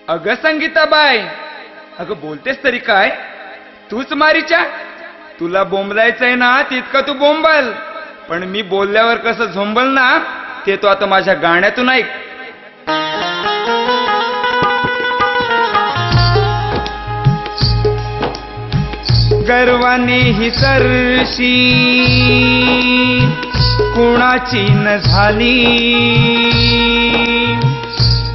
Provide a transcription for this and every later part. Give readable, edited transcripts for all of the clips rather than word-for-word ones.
अगं संगीताबाई, अगं बोलतेस तरी काय? तूच मारीच्या. तुला बोंबलायचंय ना तितकं तू बोंबल, पण मी बोलल्यावर कसं झोंबल ना ते तो आता माझ्या गाण्यातून ऐक. गर्वाने ही सरशी कुणाची न झाली,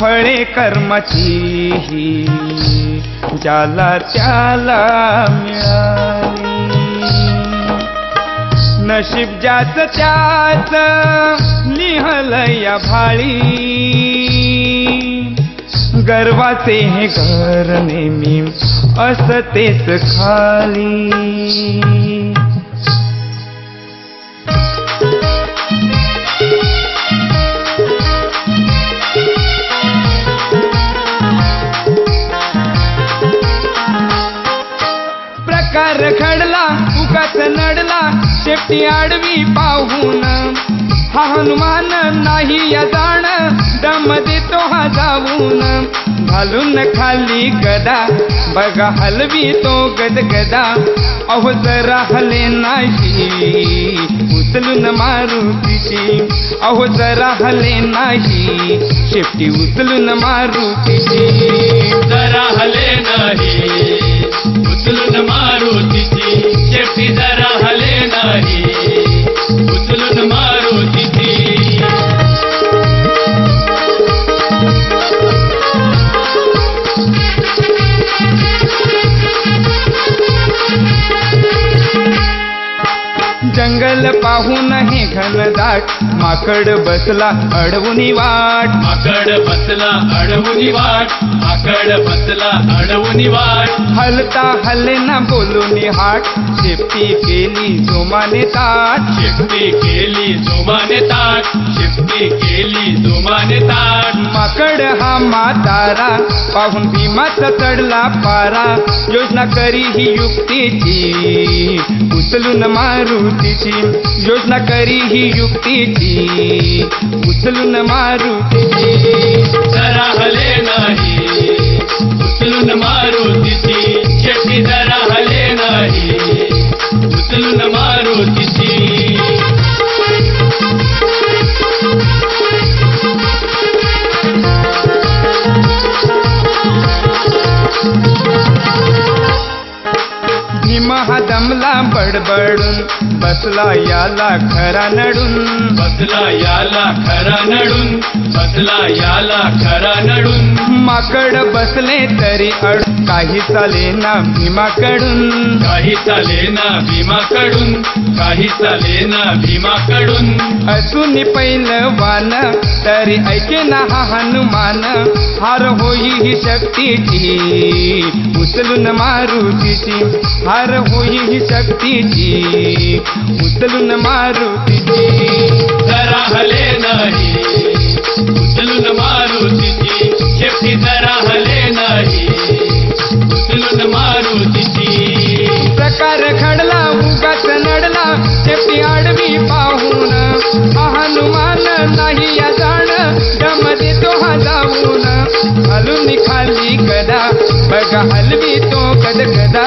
फळे कर्माची ही ज्याला त्याला मिळाली. नशीब ज्याचं त्याच लिहलं या भाळी, गर्वाचे हे घर नेहमी असतेच खाली. प्रकार घडला उगाच नडला, शेपटी आडवी पाहून हा हनुमान नाही या जाण, दम देतो हा जाऊन. घालून खाली गदा बघा हलवी तो गदगदा, अहो जरा हले नाही उचलून मारुतीची, अहो जरा हले नाही शेपटी उचलून मारुतीची. जरा हले नाही उचलून मारुतीची, शेपटी जरा हले नाही उचलून मारुतीची. जंगल पाहून हे घनदाट, माकड बसला अडवुनी वाट. माकड बसला अडवुनी वाट, माकड बसला अडवुनी वाट. हलता हलेना बोलून हाट, शेपटी केली जोमाने ताट. शेपटी केली जोमाने ताट, शेपटी केली जोमाने ताट. माकड हा म्हातारा पाहून भीमाचा चढला पारा, योजना करी ही युक्तीची उचलून मारुतीची. योजना करी ही युक्तीची उचलून मारुतीची. जरा हले नाही उचलून मारुतीची, शेपटी जरा हले नाही उचलून मारुतीची. भीम हा दमला बडबडून, बसला याला खरा नडून. बसला याला खरा नडून, बसला याला खरा नडून. माकड बसले तरी अड काही चाले ना भीमाकडून. काही चाले ना भीमाकडून, काही चाले ना भीमाकडून. असून पैलवान तरी ऐके ना हा हनुमान, हार होई ही शक्तीची उचलून मारुतीची. हार होई ही शक्तीची उचलून मारुतीची. जरा हले नाही उचलून मारुतीची, शेपटी जरा हले नाही उचलून मारुतीची. प्रकार घडला उगाच नडला, शेपटी आडवी पाहून हा हनुमान नाही या जाण, दम देतो हा जाऊन. हलून खाली गदा बघा हलवी तो गदगदा,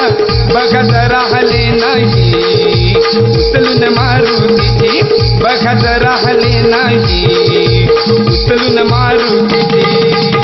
बघा जरा हले नाही उचलून मारुतीची. बघा जरा हले नाही उचलून मारुतीची.